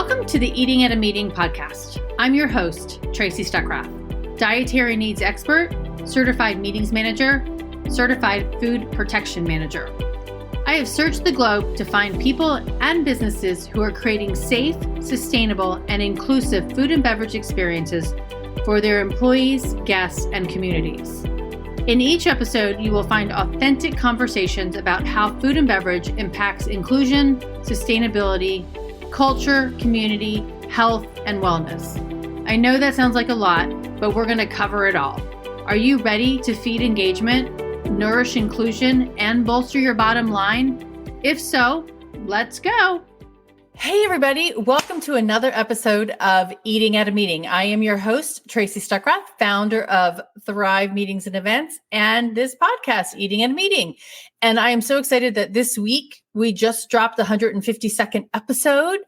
Welcome to the Eating at a Meeting podcast. I'm your host, Tracy Stuckrath, dietary needs expert, certified meetings manager, certified food protection manager. I have searched the globe to find people and businesses who are creating safe, sustainable, and inclusive food and beverage experiences for their employees, guests, and communities. In each episode, you will find authentic conversations about how food and beverage impacts inclusion, sustainability, culture, community, health, and wellness. I know that sounds like a lot, but we're going to cover it all. Are you ready to feed engagement, nourish inclusion, and bolster your bottom line? If so, let's go. Hey, everybody. Welcome to another episode of Eating at a Meeting. I am your host, Tracy Stuckrath, founder of Thrive Meetings and Events and this podcast, Eating at a Meeting. And I am so excited that this week we just dropped the 152nd episode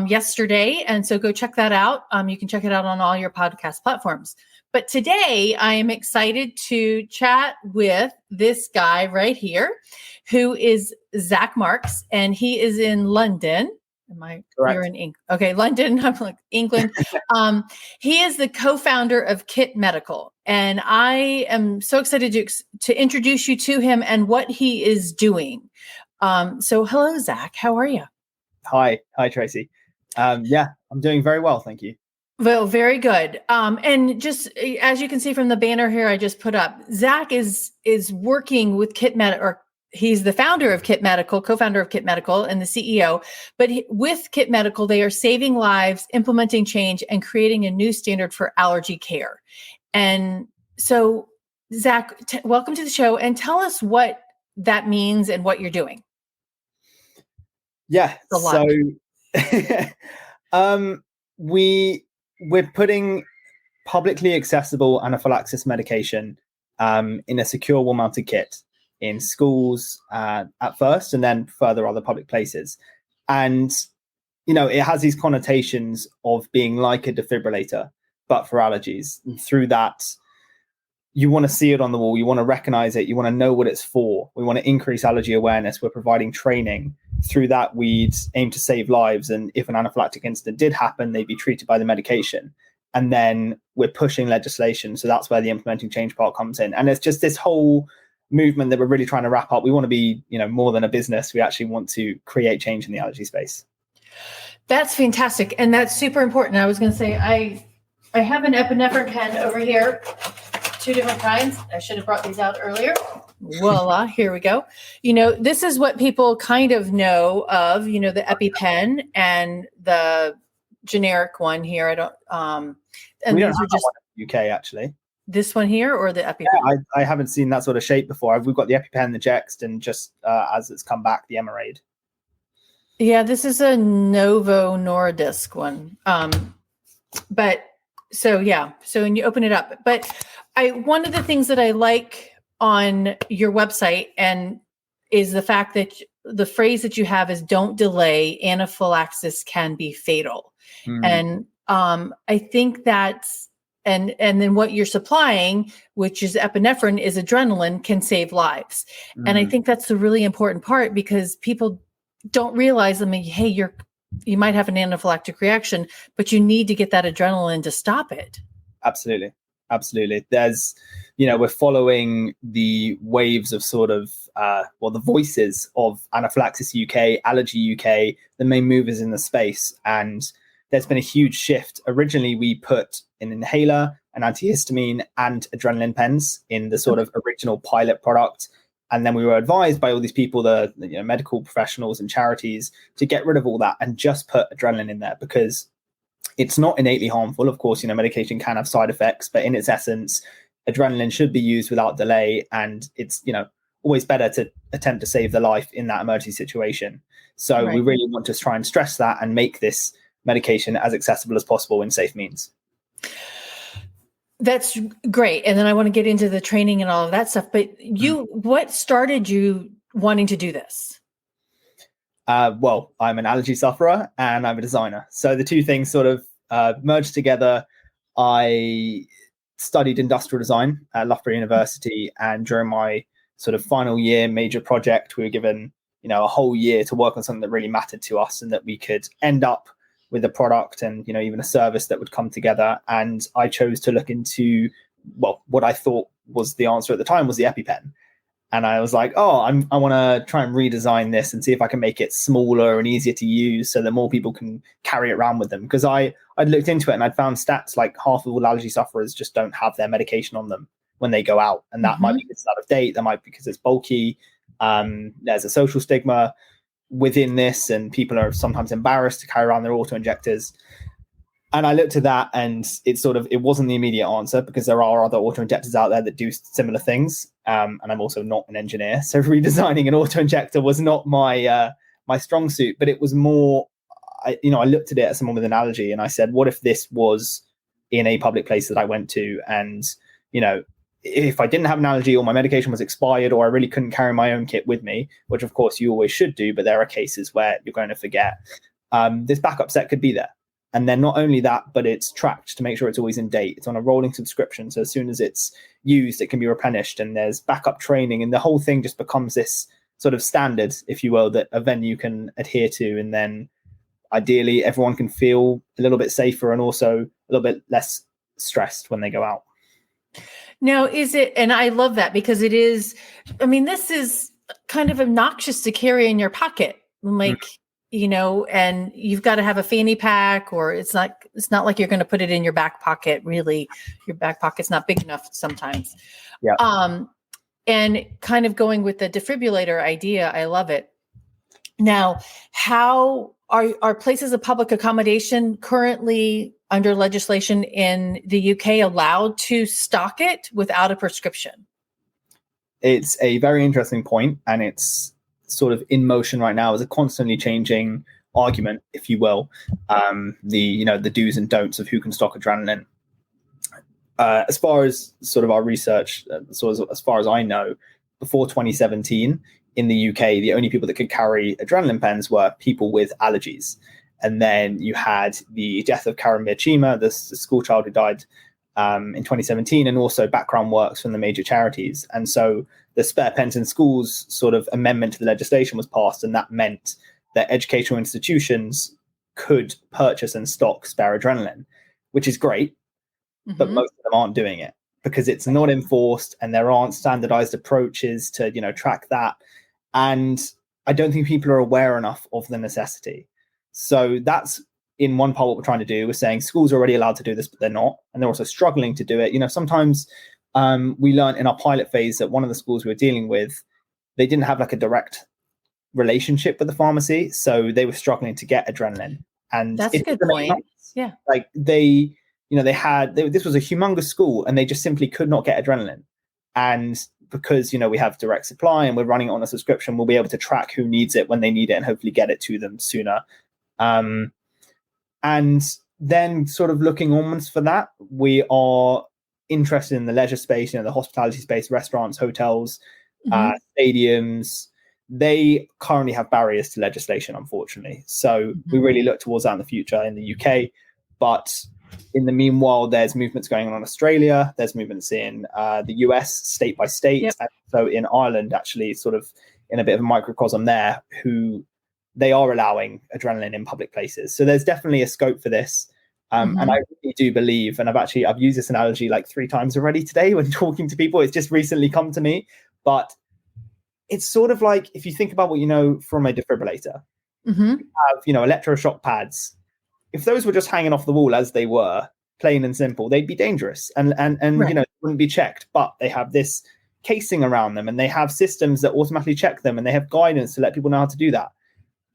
yesterday. And so go check that out. You can check it out on all your podcast platforms. But today I am excited to chat with this guy right here, who is Zak Marks, and he is in London. Am I? Correct. You're in England. Okay, London. I'm like England. He is the co-founder of Kitt Medical, and I am so excited to introduce you to him and what he is doing. So, hello, Zak. How are you? Hi, Tracy. Yeah, I'm doing very well, thank you. Well, very good. And just as you can see from the banner here, I just put up, Zak is working with Kitt Medical, or he's the founder of Kitt Medical, co-founder of Kitt Medical, and the CEO. But with Kitt Medical, they are saving lives, implementing change, and creating a new standard for allergy care. And so, Zak, welcome to the show, and tell us what that means and what you're doing. Yeah. So, we're putting publicly accessible anaphylaxis medication in a secure wall-mounted kit in schools at first, and then further other public places. And, you know, it has these connotations of being like a defibrillator, but for allergies. And through that, you want to see it on the wall. You want to recognize it. You want to know what it's for. We want to increase allergy awareness. We're providing training. Through that, we'd aim to save lives. And if an anaphylactic incident did happen, they'd be treated by the medication. And then we're pushing legislation. So that's where the implementing change part comes in. And it's just this whole movement that we're really trying to wrap up. We want to be, more than a business. We actually want to create change in the allergy space. That's fantastic. And that's super important. I was going to say, I have an epinephrine pen over here. 2 different kinds. I should have brought these out earlier. Voila, here we go. This is what people kind of know of, the EpiPen and the generic one here. I don't, and we these don't are just one in the UK actually. This one here or the EpiPen? Yeah, I haven't seen that sort of shape before. We've got the EpiPen, the Jext, and just as it's come back, the Emerade. Yeah, this is a Novo Nordisk one. But so, yeah. So when you open it up, but one of the things that I like on your website and is the fact that the phrase that you have is "don't delay. Anaphylaxis can be fatal." And I think that's and then what you're supplying, which is epinephrine, is adrenaline, can save lives. And I think that's the really important part because people don't realize. I mean, hey, you might have an anaphylactic reaction, but you need to get that adrenaline to stop it. Absolutely. There's, we're following the waves of sort of, the voices of Anaphylaxis UK, Allergy UK, the main movers in the space. And there's been a huge shift. Originally, we put an inhaler, an antihistamine, and adrenaline pens in the sort of original pilot product. And then we were advised by all these people, the medical professionals and charities, to get rid of all that and just put adrenaline in there because it's not innately harmful. Of course, medication can have side effects, but in its essence, adrenaline should be used without delay. And it's, always better to attempt to save the life in that emergency situation. So We really want to try and stress that and make this medication as accessible as possible in safe means. That's great. And then I want to get into the training and all of that stuff. But what started you wanting to do this? Well, I'm an allergy sufferer and I'm a designer. So the two things sort of merged together. I studied industrial design at Loughborough University. And during my sort of final year major project, we were given, a whole year to work on something that really mattered to us and that we could end up with the product and, you know, even a service that would come together. And I chose to look into, well, what I thought was the answer at the time was the EpiPen. And I was like, oh, I want to try and redesign this and see if I can make it smaller and easier to use so that more people can carry it around with them. Because I'd looked into it and I'd found stats like half of all allergy sufferers just don't have their medication on them when they go out. And that might be because it's out of date. That might be because it's bulky. There's a social stigma within this, and people are sometimes embarrassed to carry around their auto injectors. And I looked at that, and it wasn't the immediate answer because there are other auto injectors out there that do similar things. And I'm also not an engineer, so redesigning an auto injector was not my strong suit. But it was more, I looked at it as someone with an allergy, and I said, what if this was in a public place that I went to, and you know, if I didn't have an allergy or my medication was expired or I really couldn't carry my own kit with me, which of course you always should do, but there are cases where you're going to forget, this backup set could be there. And then not only that, but it's tracked to make sure it's always in date. It's on a rolling subscription. So as soon as it's used, it can be replenished, and there's backup training, and the whole thing just becomes this sort of standard, if you will, that a venue can adhere to. And then ideally everyone can feel a little bit safer and also a little bit less stressed when they go out. Now, is it, and I love that because it is, I mean, this is kind of obnoxious to carry in your pocket. Like, you know, and you've got to have a fanny pack, or it's not like you're going to put it in your back pocket. Really, your back pocket's not big enough sometimes. Yeah. And kind of going with the defibrillator idea, I love it. Now, how are places of public accommodation currently under legislation in the UK allowed to stock it without a prescription? It's a very interesting point, and it's sort of in motion right now as a constantly changing argument, if you will. The do's and don'ts of who can stock adrenaline. As far as sort of our research, as far as I know, before 2017 in the UK, the only people that could carry adrenaline pens were people with allergies. And then you had the death of Karimir Chima, the school child who died in 2017, and also background works from the major charities. And so the Spare Pens in Schools sort of amendment to the legislation was passed, and that meant that educational institutions could purchase and stock spare adrenaline, which is great, but most of them aren't doing it because it's not enforced, and there aren't standardized approaches to, you know, track that. And I don't think people are aware enough of the necessity. So that's in one part what we're trying to do. We're saying schools are already allowed to do this, but they're not. And they're also struggling to do it. You know, sometimes we learned in our pilot phase that one of the schools we were dealing with, they didn't have like a direct relationship with the pharmacy. So they were struggling to get adrenaline. And that's a good point. Yeah. Like this was a humongous school, and they just simply could not get adrenaline. And because, you know, we have direct supply and we're running it on a subscription, we'll be able to track who needs it when they need it and hopefully get it to them sooner. And then sort of looking onwards for that, we are interested in the leisure space, you know, the hospitality space, restaurants, hotels, stadiums. They currently have barriers to legislation, unfortunately. So we really look towards that in the future in the UK. But in the meanwhile, there's movements going on in Australia. There's movements in the US, state by state. Yep. And so in Ireland, actually, sort of in a bit of a microcosm there, who they are allowing adrenaline in public places. So there's definitely a scope for this. And I really do believe, and I've used this analogy like 3 times already today when talking to people. It's just recently come to me. But it's sort of like, if you think about what you know from a defibrillator, you have, you know, electroshock pads. If those were just hanging off the wall as they were, plain and simple, they'd be dangerous and right. You know, wouldn't be checked. But they have this casing around them, and they have systems that automatically check them, and they have guidance to let people know how to do that.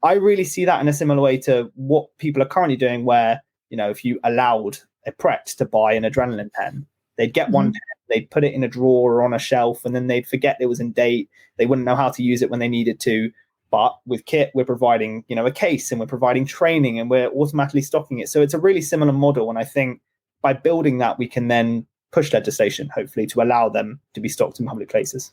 I really see that in a similar way to what people are currently doing, where, you know, if you allowed a Pret to buy an adrenaline pen, they'd get one pen, they'd put it in a drawer or on a shelf, and then they'd forget it was in date. They wouldn't know how to use it when they needed to. But with Kitt, we're providing, you know, a case, and we're providing training, and we're automatically stocking it. So it's a really similar model. And I think by building that, we can then push legislation, hopefully, to allow them to be stocked in public places.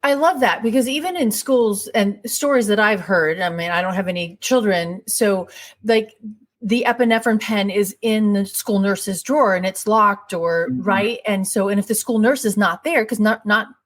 I love that, because even in schools and stories that I've heard, I mean, I don't have any children, so like the epinephrine pen is in the school nurse's drawer and it's locked, or right. And so, and if the school nurse is not there, because not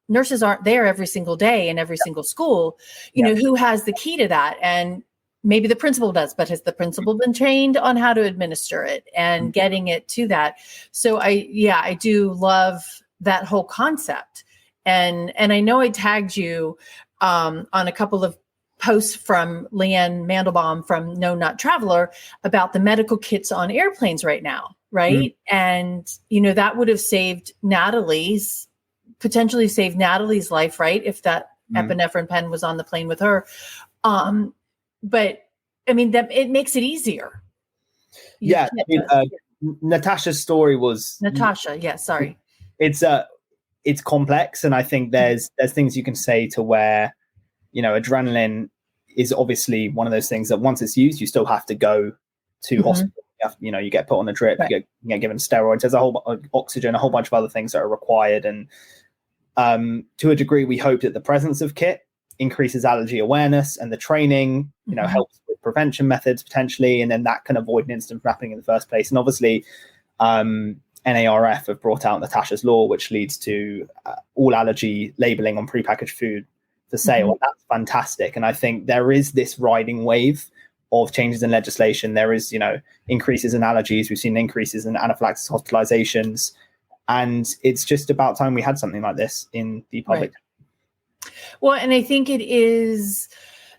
nurses aren't there every single day in every single school, you know, who has the key to that? And maybe the principal does, but has the principal been trained on how to administer it and getting it to that? So I do love that whole concept. And I know I tagged you on a couple of posts from Leanne Mandelbaum from No Not Traveler about the medical kits on airplanes right now. Right. And, that would have potentially saved Natalie's life, right? If that epinephrine pen was on the plane with her. But I mean, it makes it easier. Natasha's story was Natasha. Yeah. Sorry. It's complex. And I think there's things you can say to where, adrenaline is obviously one of those things that once it's used, you still have to go to hospital. You get put on a drip, right. you get given steroids. There's a whole oxygen, a whole bunch of other things that are required. And to a degree, we hope that the presence of Kitt increases allergy awareness, and the training, helps with prevention methods potentially, and then that can avoid an incident from happening in the first place. And obviously, NARF have brought out Natasha's Law, which leads to all allergy labeling on prepackaged food for sale. That's fantastic. And I think there is this riding wave of changes in legislation. There is, increases in allergies. We've seen increases in anaphylaxis hospitalizations. And it's just about time we had something like this in the public. Right. Well, and I think it is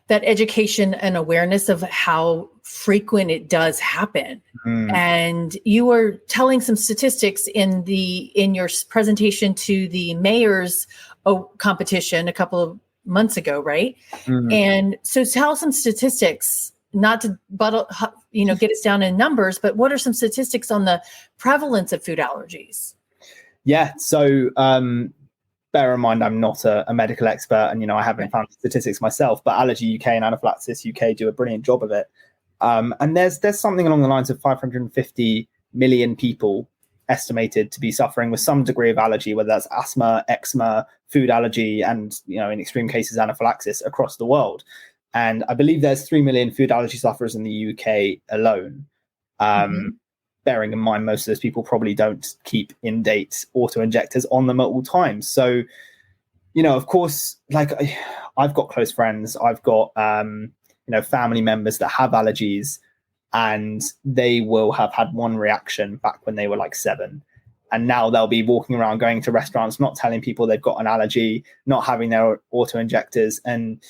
that education and awareness of how frequent it does happen. And you were telling some statistics in your presentation to the mayor's competition a couple of months ago, right? And so tell some statistics, not to get us down in numbers, but what are some statistics on the prevalence of food allergies? Yeah. So bear in mind, I'm not a medical expert, and, I haven't found statistics myself, but Allergy UK and Anaphylaxis UK do a brilliant job of it. And there's something along the lines of 550 million people estimated to be suffering with some degree of allergy, whether that's asthma, eczema, food allergy, and, in extreme cases, anaphylaxis across the world. And I believe there's 3 million food allergy sufferers in the UK alone. Bearing in mind, most of those people probably don't keep in-date auto-injectors on them at all times. So, of course, like I've got close friends, I've got, family members that have allergies, and they will have had one reaction back when they were like 7. And now they'll be walking around, going to restaurants, not telling people they've got an allergy, not having their auto-injectors. And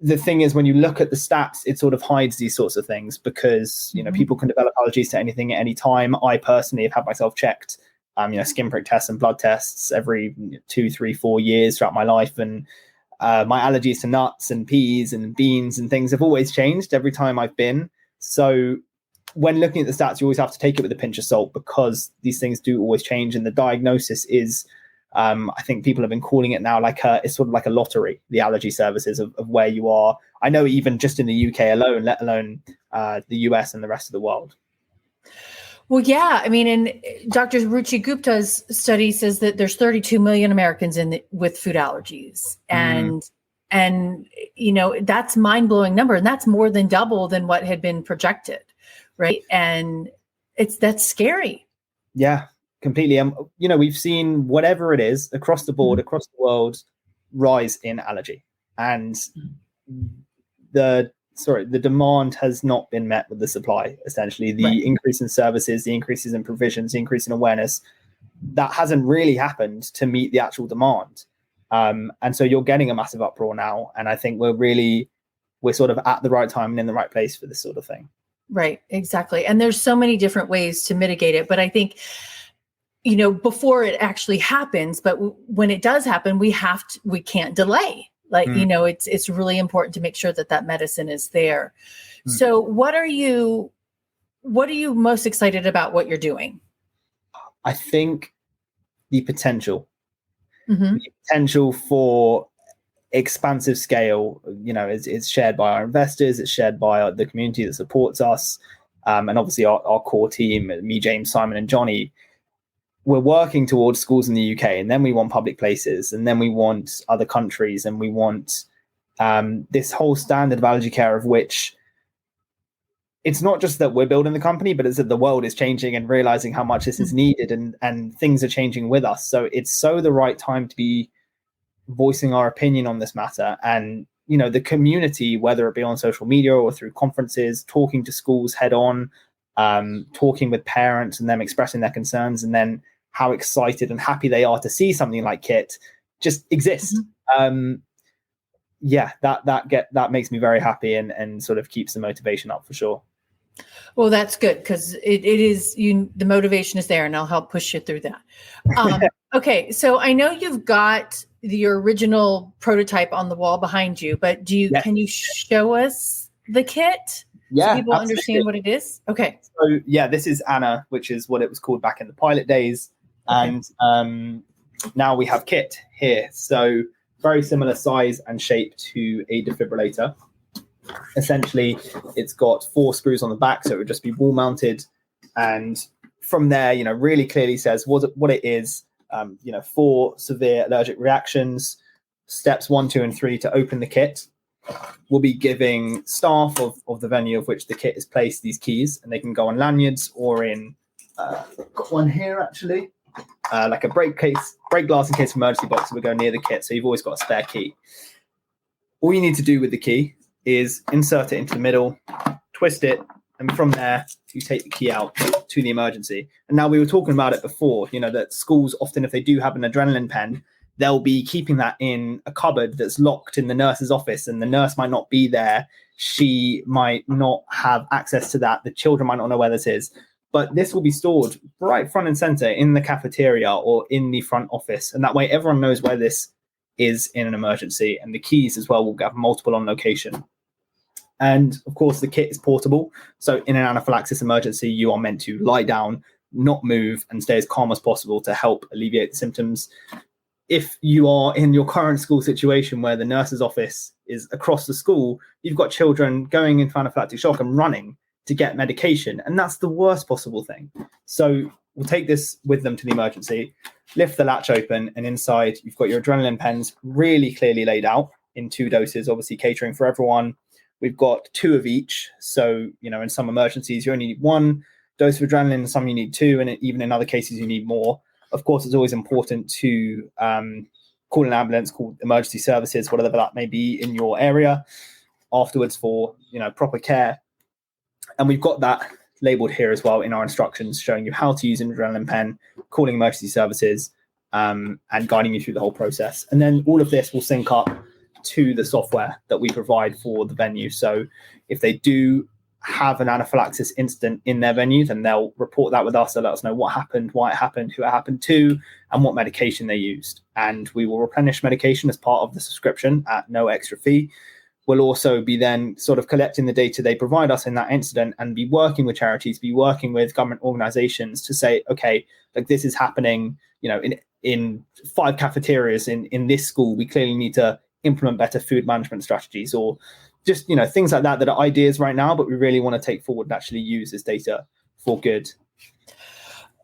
the thing is, when you look at the stats, it sort of hides these sorts of things because, people can develop allergies to anything at any time. I personally have had myself checked, skin prick tests and blood tests every 2, 3, 4 years throughout my life. And my allergies to nuts and peas and beans and things have always changed every time I've been. So when looking at the stats, you always have to take it with a pinch of salt because these things do always change. And the diagnosis is, I think people have been calling it now it's sort of like a lottery, the allergy services of where you are. I know even just in the UK alone, let alone the US and the rest of the world. Well, yeah. I mean, and Dr. Ruchi Gupta's study says that there's 32 million Americans with food allergies. And that's mind-blowing number. And that's more than double than what had been projected. Right. And that's scary. Yeah. Completely. We've seen whatever it is across the board, across the world, rise in allergy, and the demand has not been met with the supply. Essentially, the increase in services, the increases in provisions, the increase in awareness, that hasn't really happened to meet the actual demand. And so you're getting a massive uproar now, and I think we're sort of at the right time and in the right place for this sort of thing. Right. Exactly. And there's so many different ways to mitigate it, but I think before it actually happens, but when it does happen, we can't delay. It's really important to make sure that medicine is there. So what are you most excited about what you're doing? I think the potential for expansive scale, is shared by our investors. It's shared by the community that supports us. And obviously our core team, me, James, Simon, and Johnny. We're working towards schools in the UK, and then we want public places, and then we want other countries, and we want this whole standard of allergy care, of which it's not just that we're building the company, but it's that the world is changing and realizing how much this is needed, and things are changing with us. So it's the right time to be voicing our opinion on this matter. And the community, whether it be on social media or through conferences, talking to schools head on, talking with parents and them expressing their concerns, and then how excited and happy they are to see something like Kitt just exist. That makes me very happy and sort of keeps the motivation up for sure. Well, that's good, because it is the motivation is there, and I'll help push you through that. Okay, so I know you've got your original prototype on the wall behind you, but can you show us the kit so people absolutely. understand what it is? Okay. So this is Anna, which is what it was called back in the pilot days, and now we have Kitt here. So very similar size and shape to a defibrillator. Essentially, it's got 4 screws on the back, so it would just be wall mounted, and from there, really clearly says what it is. 4 severe allergic reactions, steps 1, 2, and 3 to open the kit. We'll be giving staff of the venue of which the kit is placed these keys, and they can go on lanyards or in got one here actually, like a break glass in case of emergency box that would go near the kit, so you've always got a spare key. All you need to do with the key is insert it into the middle, twist it, and from there you take the key out to the emergency. And now, we were talking about it before, that schools often, if they do have an adrenaline pen, they'll be keeping that in a cupboard that's locked in the nurse's office, and the nurse might not be there. She might not have access to that. The children might not know where this is. But this will be stored right front and center in the cafeteria or in the front office. And that way everyone knows where this is in an emergency. And the keys as well will have multiple on location. And of course, the kit is portable. So in an anaphylaxis emergency, you are meant to lie down, not move, and stay as calm as possible to help alleviate the symptoms. If you are in your current school situation where the nurse's office is across the school, you've got children going into anaphylactic shock and running to get medication. And that's the worst possible thing. So we'll take this with them to the emergency, lift the latch open, and inside you've got your adrenaline pens really clearly laid out in 2 doses, obviously catering for everyone. We've got 2 of each. So, in some emergencies, you only need 1 dose of adrenaline, in some you need 2, and even in other cases, you need more. Of course, it's always important to call an ambulance, call emergency services, whatever that may be in your area afterwards for, proper care. And we've got that labeled here as well in our instructions, showing you how to use an adrenaline pen, calling emergency services, and guiding you through the whole process. And then all of this will sync up to the software that we provide for the venue. So if they do have an anaphylaxis incident in their venue, then they'll report that with us. They'll let us know what happened, why it happened, who it happened to, and what medication they used. And we will replenish medication as part of the subscription at no extra fee. We'll also be then sort of collecting the data they provide us in that incident and be working with charities, be working with government organizations to say, okay, like this is happening, in 5 cafeterias in this school. We clearly need to implement better food management strategies, or just things like that are ideas right now, but we really want to take forward and actually use this data for good.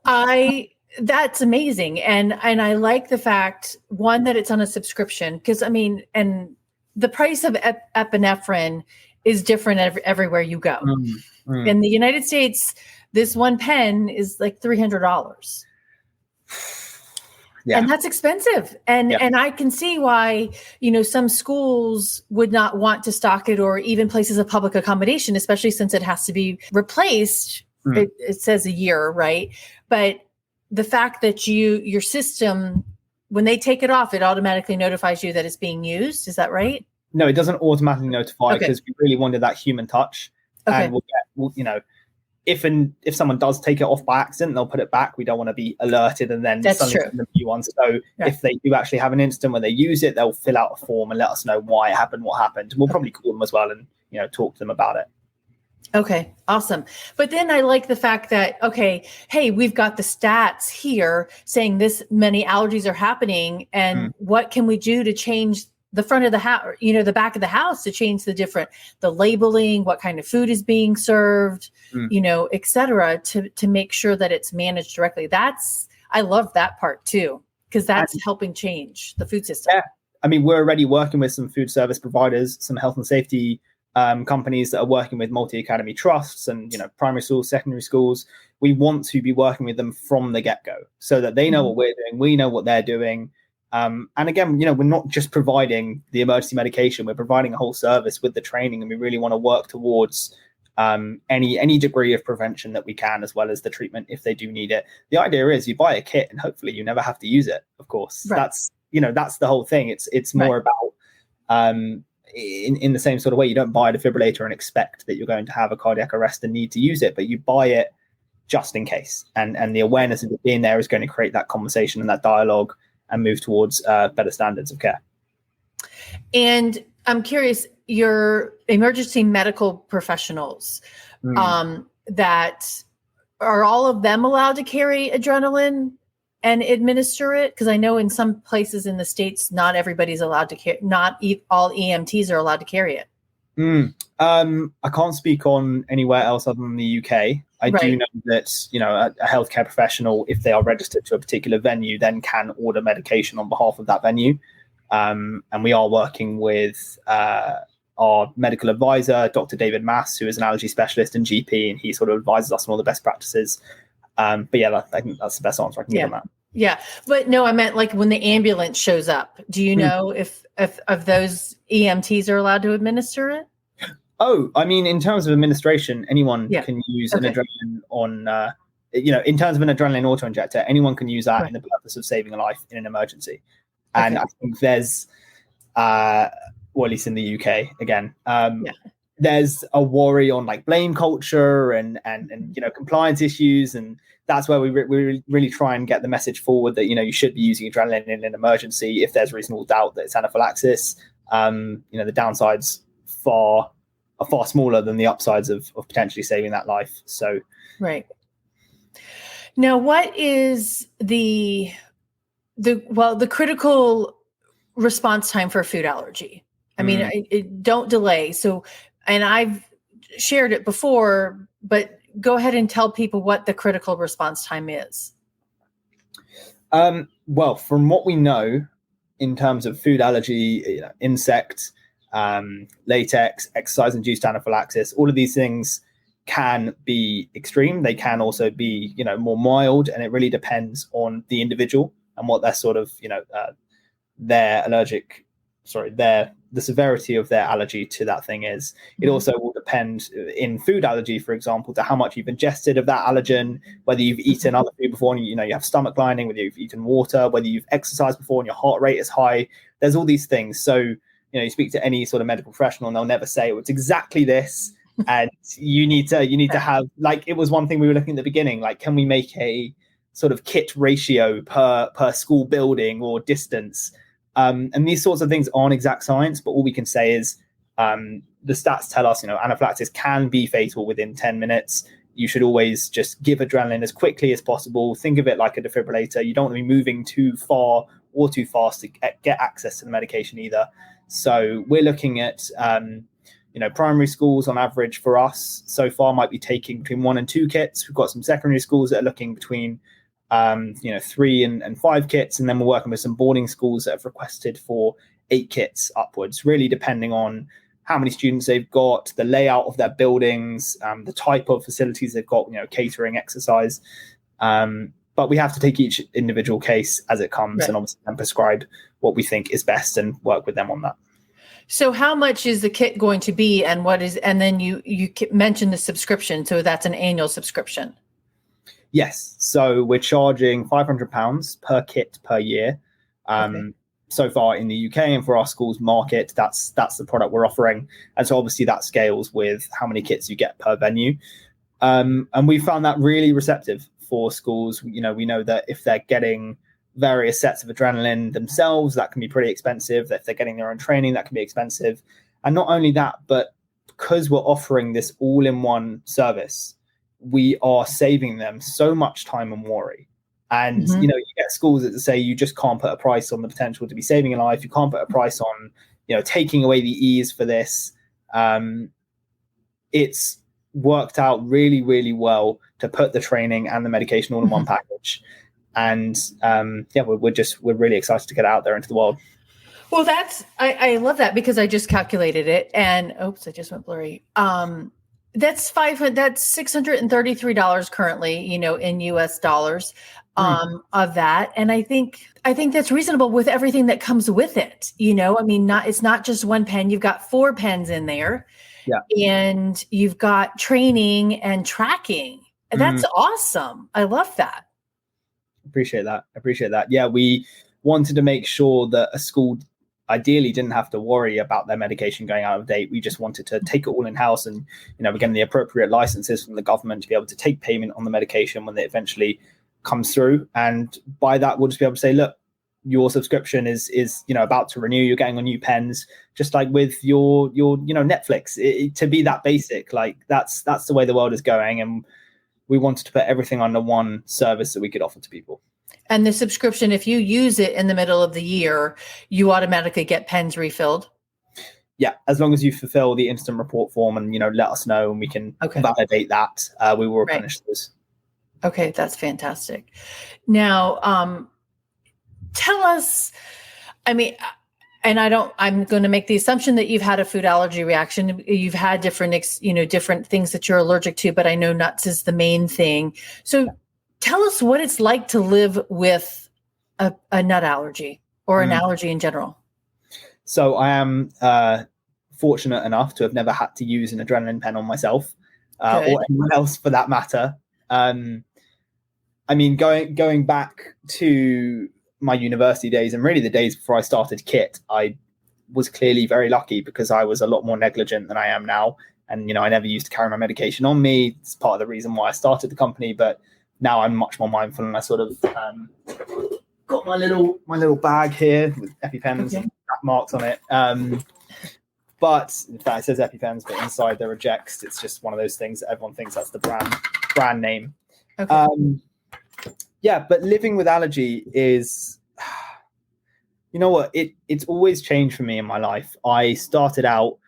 That's amazing, and I like the fact, one, that it's on a subscription, because and the price of epinephrine is different everywhere you go. In the United States, this one pen is like $300. Yeah. And that's expensive. And I can see why, some schools would not want to stock it, or even places of public accommodation, especially since it has to be replaced. It says a year, right? But the fact that your system, when they take it off, it automatically notifies you that it's being used. Is that right? No, it doesn't automatically notify, because we really wanted that human touch. Okay. And we'll if someone does take it off by accident, they'll put it back. We don't want to be alerted and then send them new ones. So if they do actually have an incident where they use it, they'll fill out a form and let us know why it happened, what happened. We'll probably call them as well and talk to them about it. Okay, awesome. But then I like the fact that, okay, hey, we've got the stats here saying this many allergies are happening, and what can we do to change the front of the house, the back of the house, to change the labeling, what kind of food is being served, et cetera, to make sure that it's managed directly. I love that part too, because that's helping change the food system. Yeah. We're already working with some food service providers, some health and safety companies that are working with multi-academy trusts and, primary schools, secondary schools. We want to be working with them from the get-go so that they know what we're doing. We know what they're doing. And again, we're not just providing the emergency medication, we're providing a whole service with the training, and we really want to work towards any degree of prevention that we can, as well as the treatment if they do need it. The idea is you buy a kit and hopefully you never have to use it. Of course, right. That's the whole thing. It's more right. about in the same sort of way. You don't buy a defibrillator and expect that you're going to have a cardiac arrest and need to use it, but you buy it just in case. And the awareness of it being there is going to create that conversation and that dialogue and move towards better standards of care. And I'm curious, your emergency medical professionals, that are all of them allowed to carry adrenaline and administer it? Because I know in some places in the States, not everybody's allowed to carry, not all EMTs are allowed to carry it. I can't speak on anywhere else other than the UK. I do know that, a healthcare professional, if they are registered to a particular venue, then can order medication on behalf of that venue. And we are working with our medical advisor, Dr. David Mass, who is an allergy specialist and GP, and he sort of advises us on all the best practices. But yeah, I think that's the best answer I can give on that. Yeah. But no, I meant like when the ambulance shows up, do you know if those EMTs are allowed to administer it? Oh, I mean, in terms of administration, anyone can use an adrenaline on, in terms of an adrenaline auto-injector, anyone can use that in the purpose of saving a life in an emergency. And I think there's, well, at least in the UK, again, there's a worry on like blame culture and compliance issues. And that's where we really try and get the message forward that, you should be using adrenaline in an emergency if there's reasonable doubt that it's anaphylaxis. The downsides are far smaller than the upsides of potentially saving that life. So, right. Now, what is the critical response time for food allergy? I mean, don't delay. So, and I've shared it before, but go ahead and tell people what the critical response time is. Well, from what we know in terms of food allergy, insects, latex, exercise-induced anaphylaxis, all of these things can be extreme. They can also be, more mild, and it really depends on the individual and what their sort of, the severity of their allergy to that thing is. It also will depend in food allergy, for example, to how much you've ingested of that allergen, whether you've eaten other food before and you have stomach lining, whether you've eaten water, whether you've exercised before and your heart rate is high. There's all these things. So, you speak to any sort of medical professional and they'll never say, it's exactly this. And you need to have, like, it was one thing we were looking at the beginning, like, can we make a sort of kit ratio per school building or distance? And these sorts of things aren't exact science, but all we can say is the stats tell us, anaphylaxis can be fatal within 10 minutes. You should always just give adrenaline as quickly as possible. Think of it like a defibrillator. You don't want to be moving too far or too fast to get access to the medication either. So we're looking at, primary schools on average for us so far might be taking between 1 and 2 kits. We've got some secondary schools that are looking between 3 and 5 kits. And then we're working with some boarding schools that have requested for 8 kits upwards, really depending on how many students they've got, the layout of their buildings, the type of facilities they've got, catering, exercise. But we have to take each individual case as it comes and obviously then prescribe what we think is best and work with them on that. So how much is the kit going to be, and then you mentioned the subscription. So that's an annual subscription. Yes. So we're charging £500 per kit per year. So far in the UK, and for our schools market, that's the product we're offering. And so obviously that scales with how many kits you get per venue. And we found that really receptive for schools. We know that if they're getting various sets of adrenaline themselves, that can be pretty expensive. If they're getting their own training, that can be expensive. And not only that, but because we're offering this all-in-one service, we are saving them so much time and worry. And, you get schools that say you just can't put a price on the potential to be saving a life. You can't put a price on, taking away the ease for this. It's worked out really, really well to put the training and the medication all in one package. And we're really excited to get out there into the world. Well, I love that, because I just calculated it, and I just went blurry. That's $633 currently, in US dollars, of that. And I think that's reasonable with everything that comes with it. It's not just one pen, you've got 4 pens in there. Yeah. And you've got training and tracking. That's awesome. I love that. Appreciate that. Yeah. We wanted to make sure that a school ideally didn't have to worry about their medication going out of date. We just wanted to take it all in house, and we're getting the appropriate licenses from the government to be able to take payment on the medication when it eventually comes through. And by that, we'll just be able to say, look, your subscription is about to renew. You're getting on new pens, just like with your Netflix. To be that basic, like that's the way the world is going, and we wanted to put everything under one service that we could offer to people. And the subscription, if you use it in the middle of the year, you automatically get pens refilled? Yeah, as long as you fulfill the instant report form and, let us know, and we can validate that, we will replenish those. Okay, that's fantastic. Now, tell us, I'm going to make the assumption that you've had a food allergy reaction. You've had different things that you're allergic to, but I know nuts is the main thing. So tell us what it's like to live with a nut allergy or an allergy in general. So I am fortunate enough to have never had to use an adrenaline pen on myself or anyone else for that matter. Going back to my university days and really the days before I started Kitt, I was clearly very lucky because I was a lot more negligent than I am now. And, I never used to carry my medication on me. It's part of the reason why I started the company, but now I'm much more mindful, and I sort of got my little bag here with EpiPens and Zak Marks on it. But in fact, it says EpiPens, but inside they're Rejects. It's just one of those things that everyone thinks that's the brand name. Okay. But living with allergy is, it's always changed for me in my life. I started out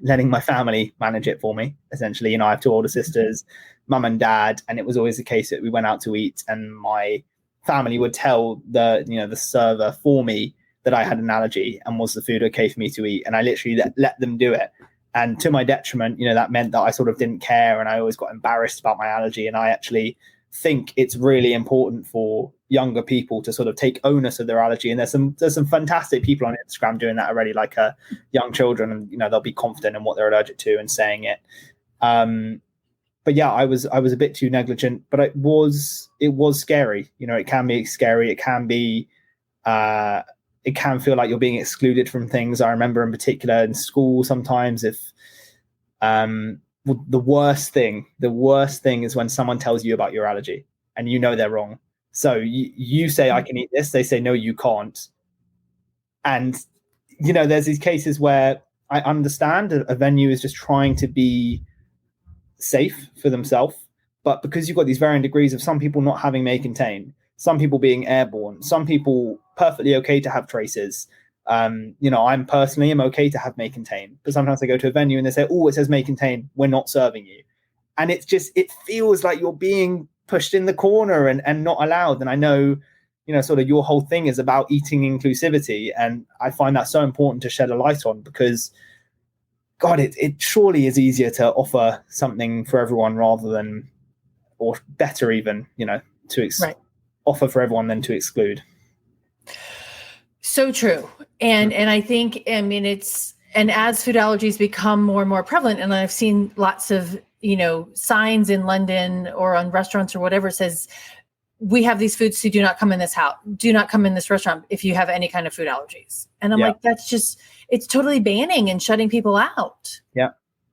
letting my family manage it for me. Essentially, I have 2 older sisters, mum and dad, and it was always the case that we went out to eat and my family would tell the server for me that I had an allergy and was the food okay for me to eat. And I literally let them do it. And to my detriment, that meant that I sort of didn't care, and I always got embarrassed about my allergy. And I actually think it's really important for younger people to sort of take onus of their allergy. And there's some fantastic people on Instagram doing that already, like young children, and they'll be confident in what they're allergic to and saying it. But yeah, I was a bit too negligent, but it was scary. It can be scary. It can be it can feel like you're being excluded from things. I remember in particular in school sometimes, if the worst thing is when someone tells you about your allergy and they're wrong. So you say, I can eat this. They say, no, you can't. And, there's these cases where I understand a venue is just trying to be safe for themselves. But because you've got these varying degrees of some people not having may contain, some people being airborne, some people perfectly okay to have traces. I'm personally am okay to have may contain, but sometimes I go to a venue and they say, oh, it says may contain, we're not serving you. And it feels like you're being pushed in the corner and not allowed. And I know, sort of your whole thing is about eating inclusivity. And I find that so important to shed a light on, because God, it surely is easier to offer something for everyone rather than, or better even, to offer for everyone than to exclude. So true. And I think, it's, and as food allergies become more and more prevalent, and I've seen lots of, signs in London or on restaurants or whatever says, we have these foods, so do not come in this house. Do not come in this restaurant if you have any kind of food allergies. And I'm like, that's just, it's totally banning and shutting people out. Yeah.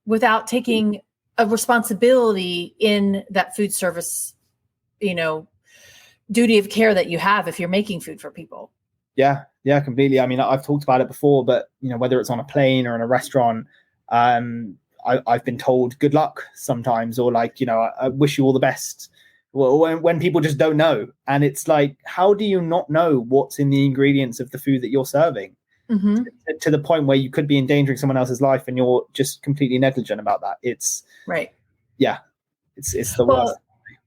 Without taking a responsibility in that food service, duty of care that you have if you're making food for people. Yeah, completely. I've talked about it before, but whether it's on a plane or in a restaurant, I've been told good luck sometimes, or I wish you all the best. Well, when people just don't know, and it's like, how do you not know what's in the ingredients of the food that you're serving? Mm-hmm. To the point where you could be endangering someone else's life, and you're just completely negligent about that. It's right. Yeah, it's the worst.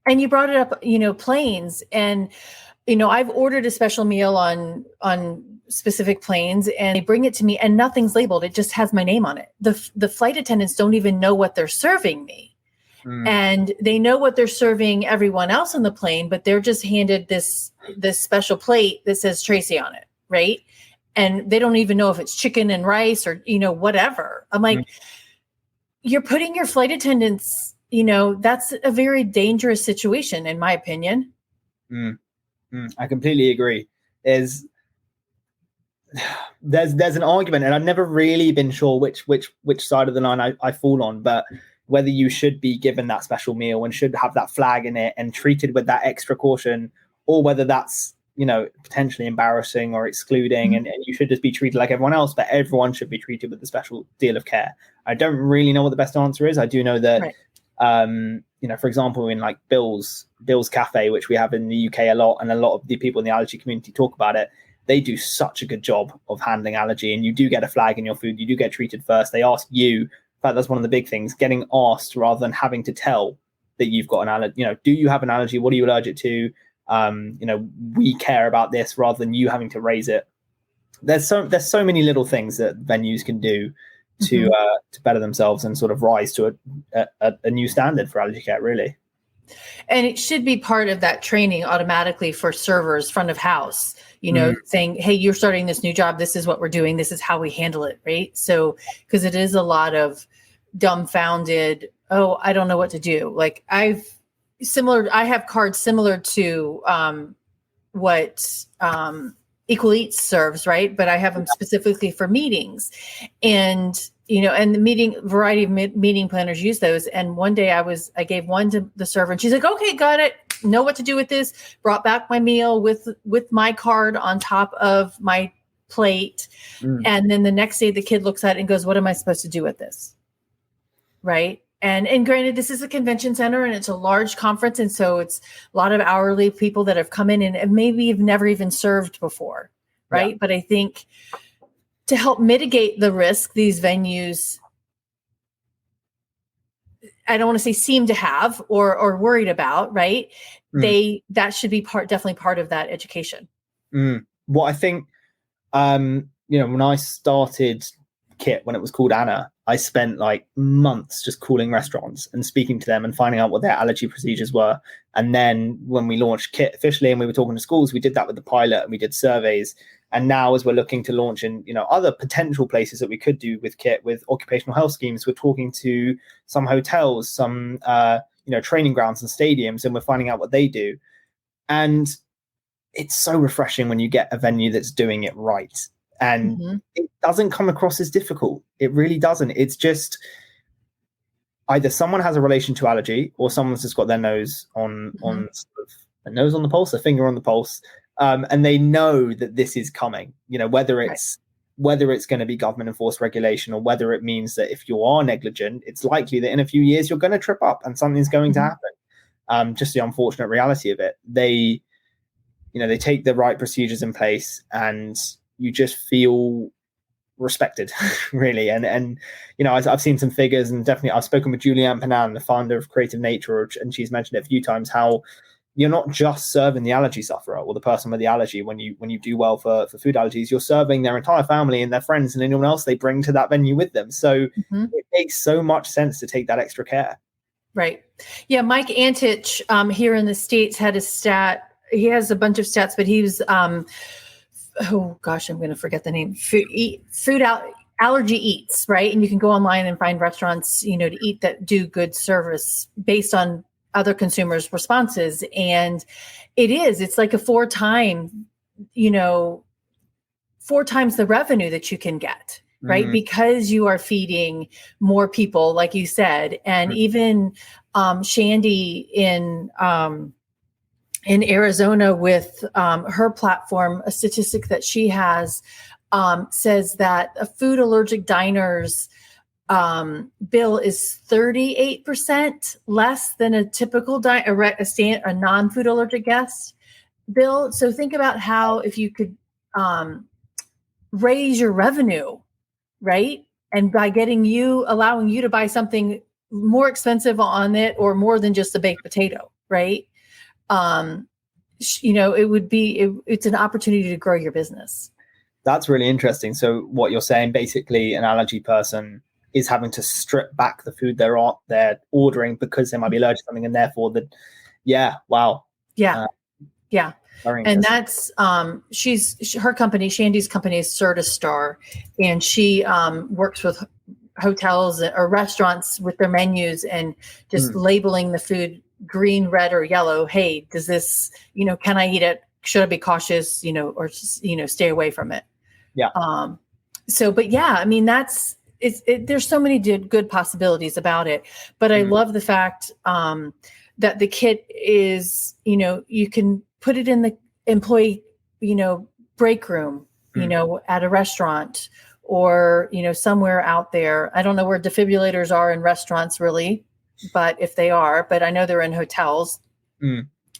And you brought it up, planes, and I've ordered a special meal on specific planes, and they bring it to me and nothing's labeled. It just has my name on it. The flight attendants don't even know what they're serving me. And they know what they're serving everyone else on the plane, but they're just handed this special plate that says Tracy on it. Right. And they don't even know if it's chicken and rice or, whatever. I'm like, you're putting your flight attendants, that's a very dangerous situation, in my opinion. I completely agree. There's an argument, and I've never really been sure which side of the line I fall on, but whether you should be given that special meal and should have that flag in it and treated with that extra caution, or whether that's, potentially embarrassing or excluding, and you should just be treated like everyone else, but everyone should be treated with a special deal of care. I don't really know what the best answer is. I do know that, for example, in like Bill's Cafe, which we have in the UK a lot, and a lot of the people in the allergy community talk about it, they do such a good job of handling allergy, and you do get a flag in your food. You do get treated first. They ask you. In fact, that's one of the big things, getting asked rather than having to tell that you've got an allergy. Do you have an allergy? What are you allergic to? We care about this rather than you having to raise it. There's so many little things that venues can do to better themselves and sort of rise to a new standard for allergy care, really. And it should be part of that training automatically for servers, front of house, saying, hey, you're starting this new job. This is what we're doing. This is how we handle it. Right. So, because it is a lot of dumbfounded, oh, I don't know what to do. Like I have cards similar to what Equal Eats serves, right? But I have them specifically for meetings. And and the variety of meeting planners use those. And one day I gave one to the server, and she's like, okay, got it. Know what to do with this. Brought back my meal with my card on top of my plate. And then the next day the kid looks at it and goes, what am I supposed to do with this? Right. And granted, this is a convention center and it's a large conference. And so it's a lot of hourly people that have come in and maybe have never even served before. Right. Yeah. But I think to help mitigate the risk, these venues, I don't want to say seem to have or worried about, right? That should be definitely part of that education. Well, I think, when I started Kitt, when it was called Anna, I spent like months just calling restaurants and speaking to them and finding out what their allergy procedures were. And then when we launched Kitt officially and we were talking to schools, we did that with the pilot and we did surveys. And now as we're looking to launch in, other potential places that we could do with Kitt, with occupational health schemes, we're talking to some hotels, some, training grounds and stadiums, and we're finding out what they do. And it's so refreshing when you get a venue that's doing it right. And it doesn't come across as difficult. It really doesn't. It's just either someone has a relation to allergy or someone's just got their nose on sort of a nose on the pulse, a finger on the pulse. And they know that this is coming, whether it's going to be government enforced regulation or whether it means that if you are negligent, it's likely that in a few years you're going to trip up and something's going to happen. Just the unfortunate reality of it. They take the right procedures in place and you just feel respected, really. And I've seen some figures, and definitely I've spoken with Julianne Panan, the founder of Creative Nature, and she's mentioned it a few times, how you're not just serving the allergy sufferer or the person with the allergy. When you do well for food allergies, you're serving their entire family and their friends and anyone else they bring to that venue with them. So it makes so much sense to take that extra care. Right. Yeah. Mike Antich here in the States had a stat. He has a bunch of stats, but he was, oh gosh, I'm going to forget the name. Allergy Eats, right? And you can go online and find restaurants, to eat that do good service based on other consumers' responses. And it's like a 4 times the revenue that you can get, right? Because you are feeding more people, like you said. And even Shandy in Arizona with her platform, a statistic that she has says that a food allergic diner's bill is 38% less than a typical a non-food allergic guest bill. So think about how if you could raise your revenue, right? And by allowing you to buy something more expensive on it or more than just a baked potato, right? it's an opportunity to grow your business. That's really interesting. So what you're saying, basically an allergy person is having to strip back the food they're ordering because they might be allergic to something, and therefore wow. Yeah. Yeah. And that's her company, Shandy's company, is Certistar, and she works with hotels or restaurants with their menus and just labeling the food green, red, or yellow. Hey, does this, can I eat it? Should I be cautious, or just, stay away from it? Yeah. But yeah, I mean, there's so many good possibilities about it, but I love the fact that the kit is, you can put it in the employee, break room, at a restaurant or, somewhere out there. I don't know where defibrillators are in restaurants really, but if they are, but I know they're in hotels,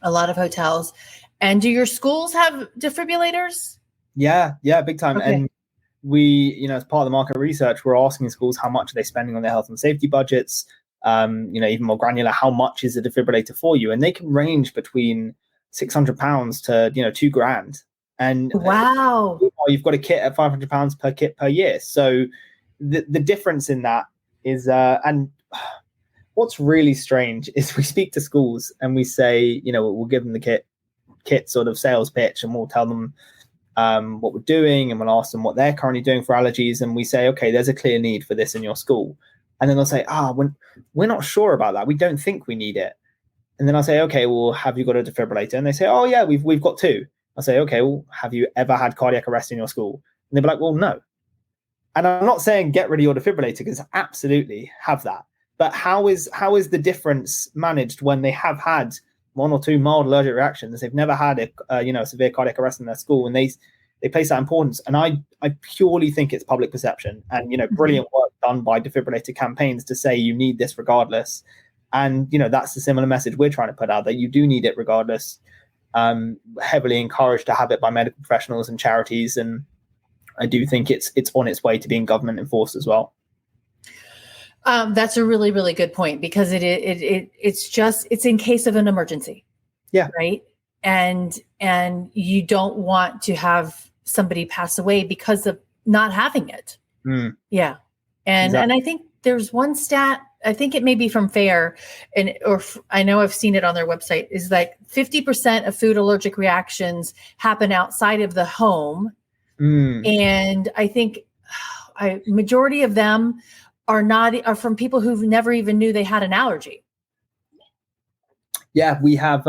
a lot of hotels. And do your schools have defibrillators? Yeah, big time. Okay. And we, as part of the market research, we're asking schools how much are they spending on their health and safety budgets. Even more granular, how much is a defibrillator for you? And they can range between £600 to $2,000. And wow, you've got a kit at £500 per kit per year. So the difference in that is, and what's really strange is we speak to schools and we say, we'll give them the kit sort of sales pitch, and we'll tell them what we're doing, and we'll ask them what they're currently doing for allergies, and we say, okay, there's a clear need for this in your school. And then they'll say, we're not sure about that. We don't think we need it. And then I'll say, okay, well, have you got a defibrillator? And they say, oh yeah, we've got two. I'll say, okay, well, have you ever had cardiac arrest in your school? And they'll be like, well, no. And I'm not saying get rid of your defibrillator, because absolutely have that. But how is the difference managed when they have had one or two mild allergic reactions? They've never had a severe cardiac arrest in their school, and they place that importance. And I purely think it's public perception, and brilliant work done by defibrillator campaigns to say you need this regardless. And that's the similar message we're trying to put out, that you do need it regardless. Heavily encouraged to have it by medical professionals and charities, and I do think it's on its way to being government enforced as well. That's a really, really good point, because it's in case of an emergency. Yeah. Right. And you don't want to have somebody pass away because of not having it. Yeah. And exactly. And I think there's one stat, I think it may be from FAIR, I know I've seen it on their website, is like 50% of food allergic reactions happen outside of the home. And I think majority of them are from people who've never even knew they had an allergy. Yeah, we have.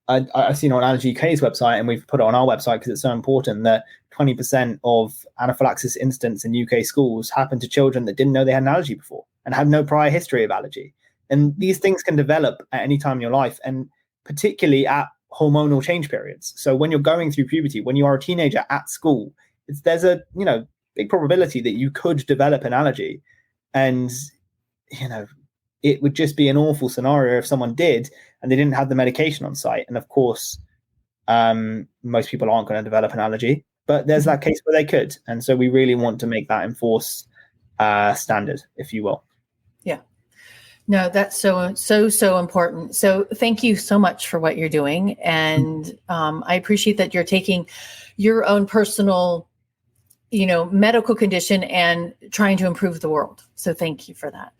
I've seen it on Allergy UK's website, and we've put it on our website because it's so important, that 20% of anaphylaxis incidents in UK schools happen to children that didn't know they had an allergy before and had no prior history of allergy. And these things can develop at any time in your life, and particularly at hormonal change periods. So when you're going through puberty, when you are a teenager at school, there's a big probability that you could develop an allergy. And it would just be an awful scenario if someone did and they didn't have the medication on site. And of course, most people aren't going to develop an allergy, but there's that case where they could. And so we really want to make that enforced standard, if you will. Yeah. No, that's so important. So thank you so much for what you're doing. And I appreciate that you're taking your own personal, medical condition and trying to improve the world. So thank you for that.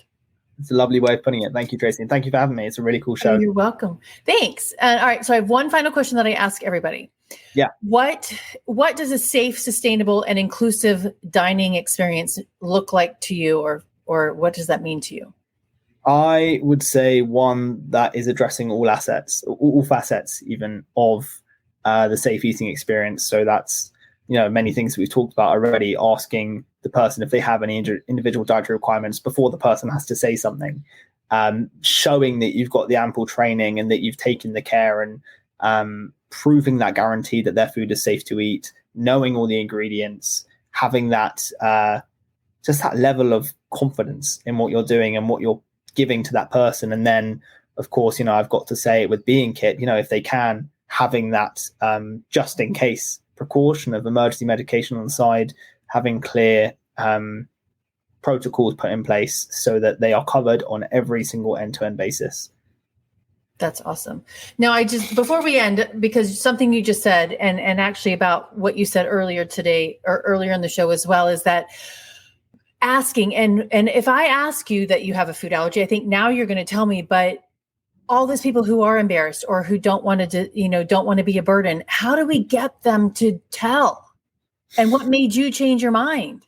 It's a lovely way of putting it. Thank you, Tracy. And thank you for having me. It's a really cool show. Oh, you're welcome. Thanks. All right. So I have one final question that I ask everybody. Yeah. What does a safe, sustainable, and inclusive dining experience look like to you, or what does that mean to you? I would say one that is addressing all facets even of the safe eating experience. So that's, many things that we've talked about already, asking the person if they have any individual dietary requirements before the person has to say something, showing that you've got the ample training and that you've taken the care, and proving that guarantee that their food is safe to eat, knowing all the ingredients, having that just that level of confidence in what you're doing and what you're giving to that person. And then, of course, I've got to say it with being Kitt, if they can, having that just in case precaution of emergency medication on the side, having clear protocols put in place so that they are covered on every single end-to-end basis. That's awesome. Now, before we end, because something you just said, and actually about what you said earlier today or earlier in the show as well, is that asking, and if I ask you that you have a food allergy, I think now you're going to tell me, but all those people who are embarrassed or who don't want to be a burden, how do we get them to tell? And what made you change your mind?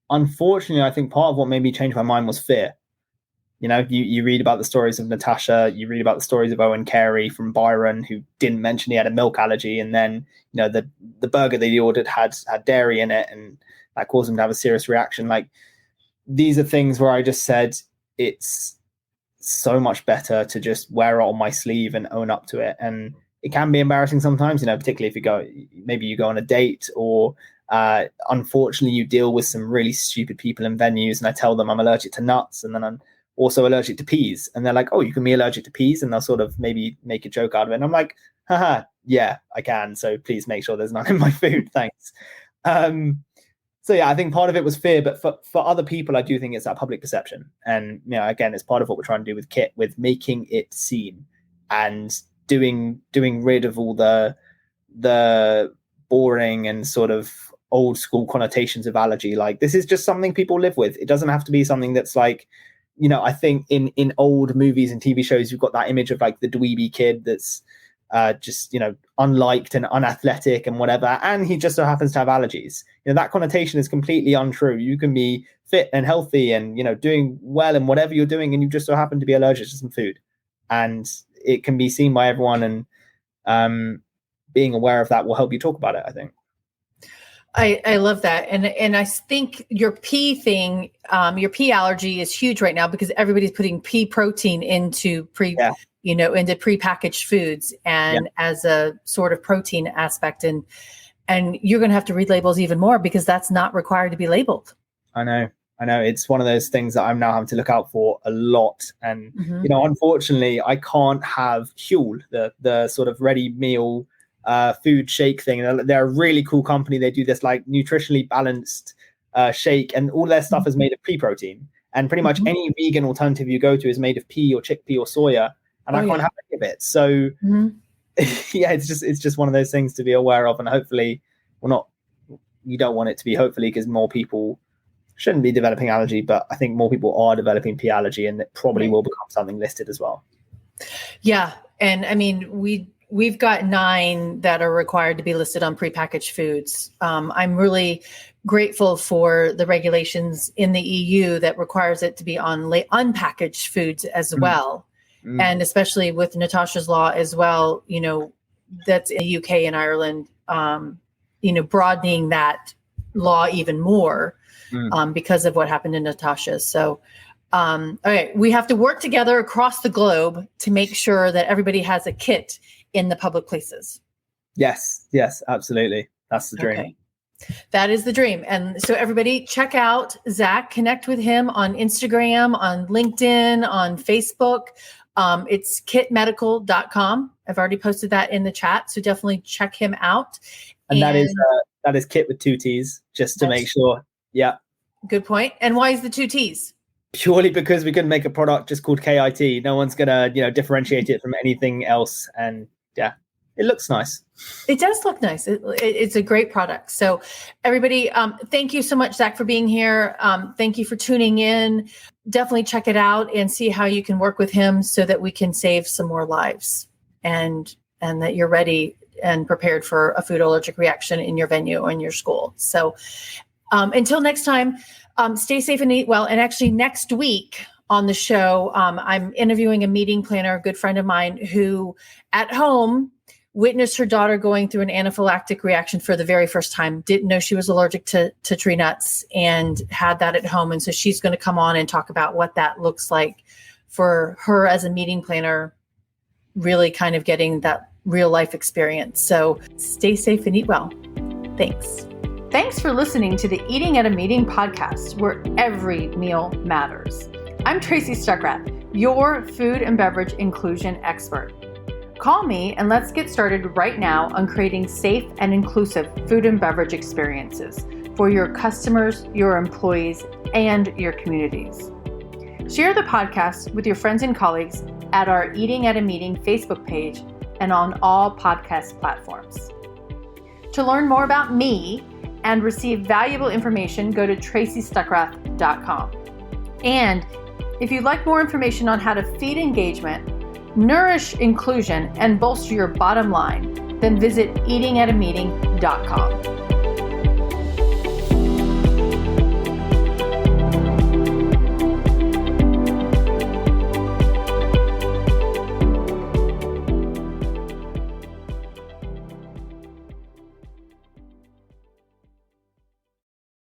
Unfortunately, I think part of what made me change my mind was fear. You read about the stories of Natasha, you read about the stories of Owen Carey from Byron, who didn't mention he had a milk allergy. And then, the burger that he ordered had dairy in it, and that caused him to have a serious reaction. Like, these are things where I just said, it's so much better to just wear it on my sleeve and own up to it. And it can be embarrassing sometimes, particularly if you go on a date, or unfortunately you deal with some really stupid people in venues, and I tell them I'm allergic to nuts, and then I'm also allergic to peas, and they're like, oh, you can be allergic to peas, and they'll sort of maybe make a joke out of it, and I'm like, haha, yeah, I can, so please make sure there's none in my food, thanks. So yeah, I think part of it was fear, but for other people, I do think it's that public perception. And, again, it's part of what we're trying to do with Kitt, with making it seen and doing rid of all the boring and sort of old school connotations of allergy. Like, this is just something people live with. It doesn't have to be something that's like, I think in old movies and TV shows, you've got that image of like the dweeby kid that's just, unliked and unathletic and whatever. And he just so happens to have allergies. That connotation is completely untrue. You can be fit and healthy and, doing well in whatever you're doing, and you just so happen to be allergic to some food. And it can be seen by everyone. And being aware of that will help you talk about it, I think. I love that. And I think your pea thing, your pea allergy is huge right now because everybody's putting pea protein into into prepackaged foods and as a sort of protein aspect. And you're going to have to read labels even more because that's not required to be labeled. I know. It's one of those things that I'm now having to look out for a lot. And, unfortunately, I can't have Huel, the sort of ready meal food shake thing. They're a really cool company. They do this like nutritionally balanced shake, and all their stuff is made of pea protein. And pretty much any vegan alternative you go to is made of pea or chickpea or soya. And I can't have any of it. So it's just one of those things to be aware of. And hopefully, you don't want it to be, hopefully, because more people shouldn't be developing allergy, but I think more people are developing pea allergy, and it probably will become something listed as well. Yeah. And I mean, we've got 9 that are required to be listed on prepackaged foods. I'm really grateful for the regulations in the EU that requires it to be on unpackaged foods as well. And especially with Natasha's law as well, that's in the UK and Ireland, broadening that law even more because of what happened to Natasha. So, all right, we have to work together across the globe to make sure that everybody has a Kitt in the public places. Yes, absolutely. That's the dream. Okay. That is the dream. And so everybody check out Zak, connect with him on Instagram, on LinkedIn, on Facebook. It's kittmedical.com. I've already posted that in the chat. So definitely check him out. And that is Kitt with 2 T's, just to make sure. Yeah. Good point. And why is the 2 T's? Purely because we couldn't make a product just called KIT. No one's going to, differentiate it from anything else. And yeah, it looks nice. It does look nice. It's a great product. So everybody, thank you so much, Zak, for being here. Thank you for tuning in. Definitely check it out and see how you can work with him so that we can save some more lives and that you're ready and prepared for a food allergic reaction in your venue or in your school. So until next time, stay safe and eat well. And actually next week on the show, I'm interviewing a meeting planner, a good friend of mine who at home witnessed her daughter going through an anaphylactic reaction for the very first time, didn't know she was allergic to tree nuts and had that at home. And so she's going to come on and talk about what that looks like for her as a meeting planner, really kind of getting that real life experience. So stay safe and eat well. Thanks. Thanks for listening to the Eating at a Meeting podcast, where every meal matters. I'm Tracy Stuckrath, your food and beverage inclusion expert. Call me and let's get started right now on creating safe and inclusive food and beverage experiences for your customers, your employees, and your communities. Share the podcast with your friends and colleagues at our Eating at a Meeting Facebook page and on all podcast platforms. To learn more about me and receive valuable information, go to tracystuckrath.com. And if you'd like more information on how to feed engagement, nourish inclusion, and bolster your bottom line, then visit eatingatameeting.com.